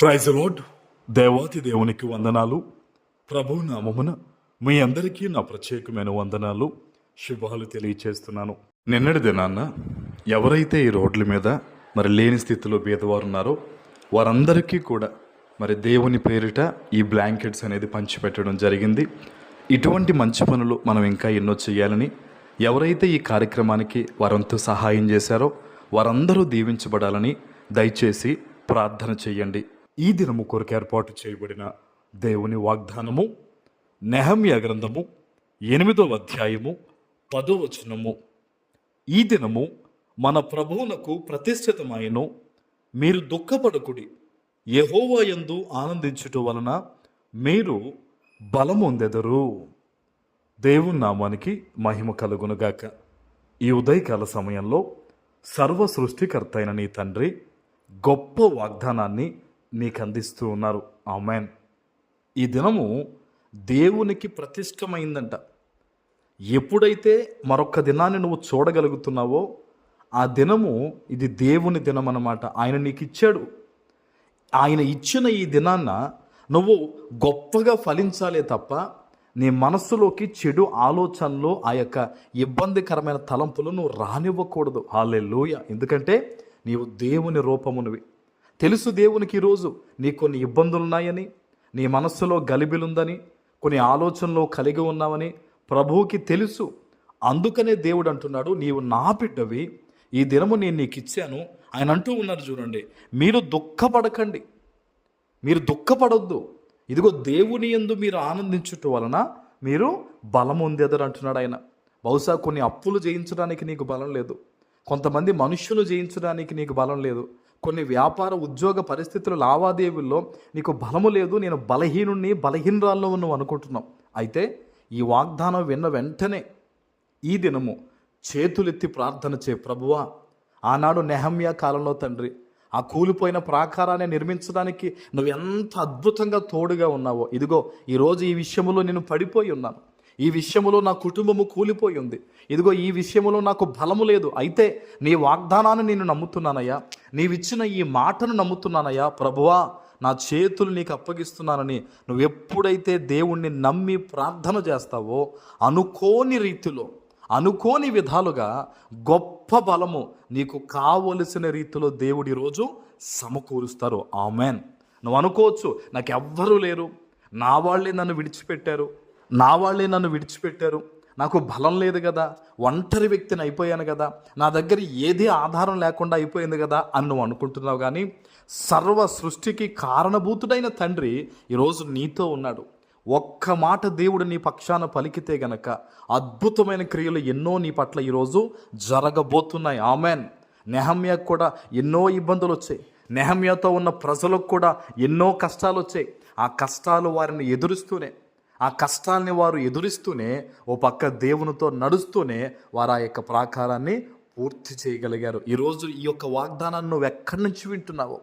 Praise lord. దేవాతి దేవునికి వందనాలు. ప్రభు నామమున మీ అందరికీ నా ప్రత్యేకమైన వందనాలు, శుభాలు తెలియచేస్తున్నాను. నిన్నటి దినాన్న ఎవరైతే ఈ రోడ్ల మీద మరి లేని స్థితిలో బీదవారు ఉన్నారో వారందరికీ కూడా మరి దేవుని పేరిట ఈ బ్లాంకెట్స్ అనేది పంచిపెట్టడం జరిగింది. ఇటువంటి మంచి పనులు మనం ఇంకా ఎన్నో చేయాలని, ఎవరైతే ఈ కార్యక్రమానికి వారంతో సహాయం చేశారో వారందరూ దీవించబడాలని దయచేసి ప్రార్థన చేయండి. ఈ దినము కొరకు ఏర్పాటు చేయబడిన దేవుని వాగ్దానము నెహమ్యా గ్రంథము 8వ అధ్యాయము 10వ వచనము. ఈ దినము మన ప్రభువునకు ప్రతిష్ఠితమైనను, మీరు దుఃఖపడకుడి, యెహోవా యందు ఆనందించుట వలన మీరు బలమొందెదరు. దేవుని నామానికి మహిమ కలుగునుగాక. ఈ ఉదయకాల సమయంలో సర్వ సృష్టికర్త అయిన నీ తండ్రి గొప్ప వాగ్దానాన్ని నీకు అందిస్తూ ఉన్నారు. ఆమెన్. ఈ దినము దేవునికి ప్రతిష్టమైందంట. ఎప్పుడైతే మరొక దినాన్ని నువ్వు చూడగలుగుతున్నావో ఆ దినము ఇది దేవుని దినం అన్నమాట. ఆయన నీకు ఇచ్చాడు. ఆయన ఇచ్చిన ఈ దినాన్న నువ్వు గొప్పగా ఫలించాలే తప్ప నీ మనస్సులోకి చెడు ఆలోచనలు, ఆ యొక్క ఇబ్బందికరమైన తలంపులు నువ్వు రానివ్వకూడదు. హల్లెలూయా. ఎందుకంటే నీవు దేవుని రూపమునివి. తెలుసు దేవునికి ఈరోజు నీ కొన్ని ఇబ్బందులు ఉన్నాయని, నీ మనస్సులో గలిబిలుందని, కొన్ని ఆలోచనలు కలిగి ఉన్నావని ప్రభువుకి తెలుసు. అందుకనే దేవుడు అంటున్నాడు, నీవు నా బిడ్డవి, ఈ దినము నేను నీకు ఇచ్చాను. ఆయన అంటూ ఉన్నారు చూడండి, మీరు దుఃఖపడకండి, మీరు దుఃఖపడొద్దు. ఇదిగో దేవుని యందు మీరు ఆనందించుట వలన మీరు బలం పొందేదరు అంటున్నాడు ఆయన. బహుశా కొన్ని అప్పులు జయించడానికి నీకు బలం లేదు, కొంతమంది మనుష్యులు జయించడానికి నీకు బలం లేదు, కొన్ని వ్యాపార ఉద్యోగ పరిస్థితుల లావాదేవీల్లో నీకు బలము లేదు, నేను బలహీనుణ్ణి, బలహీనరాల్లో నువ్వు అనుకుంటున్నావు. అయితే ఈ వాగ్దానం విన్న వెంటనే ఈ దినము చేతులెత్తి ప్రార్థన చే. ప్రభువా, ఆనాడు నెహమ్యా కాలంలో తండ్రి ఆ కూలిపోయిన ప్రాకారాన్ని నిర్మించడానికి నువ్వు ఎంత అద్భుతంగా తోడుగా ఉన్నావో, ఇదిగో ఈరోజు ఈ విషయంలో నేను పడిపోయి ఉన్నాను, ఈ విషయంలో నా కుటుంబము కూలిపోయి ఉంది, ఇదిగో ఈ విషయంలో నాకు బలము లేదు. అయితే నీ వాగ్దానాన్ని నేను నమ్ముతున్నానయ్యా, నీవిచ్చిన ఈ మాటను నమ్ముతున్నానయ్యా. ప్రభువా, నా చేతులు నీకు అప్పగిస్తున్నానని నువ్వు ఎప్పుడైతే దేవుణ్ణి నమ్మి ప్రార్థన చేస్తావో అనుకోని రీతిలో, అనుకోని విధాలుగా గొప్ప బలము నీకు కావలసిన రీతిలో దేవుడు ఈరోజు సమకూరుస్తారు. ఆమెన్. నువ్వు అనుకోవచ్చు, నాకు ఎవ్వరూ లేరు, నా వాళ్ళే నన్ను విడిచిపెట్టారు, నాకు బలం లేదు కదా, ఒంటరి వ్యక్తిని అయిపోయాను కదా, నా దగ్గర ఏది ఆధారం లేకుండా అయిపోయింది కదా అని నువ్వు అనుకుంటున్నావు. కానీ సర్వ సృష్టికి కారణభూతుడైన తండ్రి ఈరోజు నీతో ఉన్నాడు. ఒక్క మాట దేవుడు నీ పక్షాన పలికితే గనక అద్భుతమైన క్రియలు ఎన్నో నీ పట్ల ఈరోజు జరగబోతున్నాయి. ఆమెన్. నెహమ్యాకు కూడా ఎన్నో ఇబ్బందులు వచ్చాయి, నెహమ్యాతో ఉన్న ప్రజలకు కూడా ఎన్నో కష్టాలు వచ్చాయి. ఆ కష్టాలు వారిని ఎదురుస్తూనే, ఆ కష్టాలని వారు ఎదురిస్తూనే ఓ పక్క దేవునితో నడుస్తూనే వారు ఆ యొక్క ప్రాకారాన్ని పూర్తి చేయగలిగారు. ఈరోజు ఈ యొక్క వాగ్దానాన్ని నువ్వు ఎక్కడి నుంచి వింటున్నావో,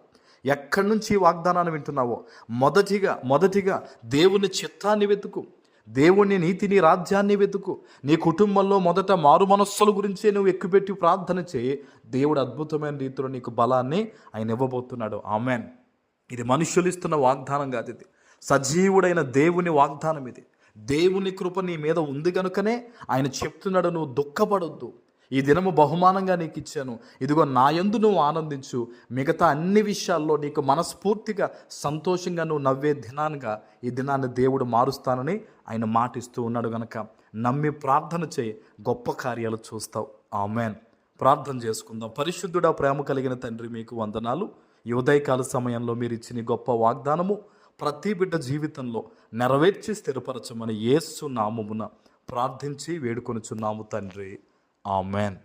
ఎక్కడి నుంచి ఈ వాగ్దానాన్ని వింటున్నావో మొదటిగా దేవుని చిత్తాన్ని వెతుకు, దేవుని నీతిని, రాజ్యాన్ని వెతుకు. నీ కుటుంబంలో మొదట మారు మనస్సుల గురించే నువ్వు ఎక్కుపెట్టి ప్రార్థన చేయి. దేవుడు అద్భుతమైన రీతిలో నీకు బలాన్ని ఆయన ఇవ్వబోతున్నాడు. ఆమెన్. ఇది మనుషులు ఇస్తున్న వాగ్దానం కాదు, ఇది సజీవుడైన దేవుని వాగ్దానం. ఇది దేవుని కృప నీ మీద ఉంది కనుకనే ఆయన చెప్తున్నాడు, నువ్వు దుఃఖపడొద్దు, ఈ దినము బహుమానంగా నీకు ఇచ్చాను, ఇదిగో నా యందు నువ్వు ఆనందించు, మిగతా అన్ని విషయాల్లో నీకు మనస్ఫూర్తిగా సంతోషంగా నువ్వు నవ్వే దినాన్నిగా ఈ దినాన్ని దేవుడు మారుస్తానని ఆయన మాటిస్తూ ఉన్నాడు. గనక నమ్మి ప్రార్థన చేయి, గొప్ప కార్యాలు చూస్తావు. ఆమెన్. ప్రార్థన చేసుకుందాం. పరిశుద్ధుడా, ప్రేమ కలిగిన తండ్రి, మీకు వందనాలు. ఈ ఉదయకాల సమయంలో మీరు ఇచ్చిన గొప్ప వాగ్దానము ప్రతి బిడ్డ జీవితంలో నెరవేర్చి స్థిరపరచమని యేసు నామమున ప్రార్థించి వేడుకొనుచున్నాము తండ్రి. ఆమెన్.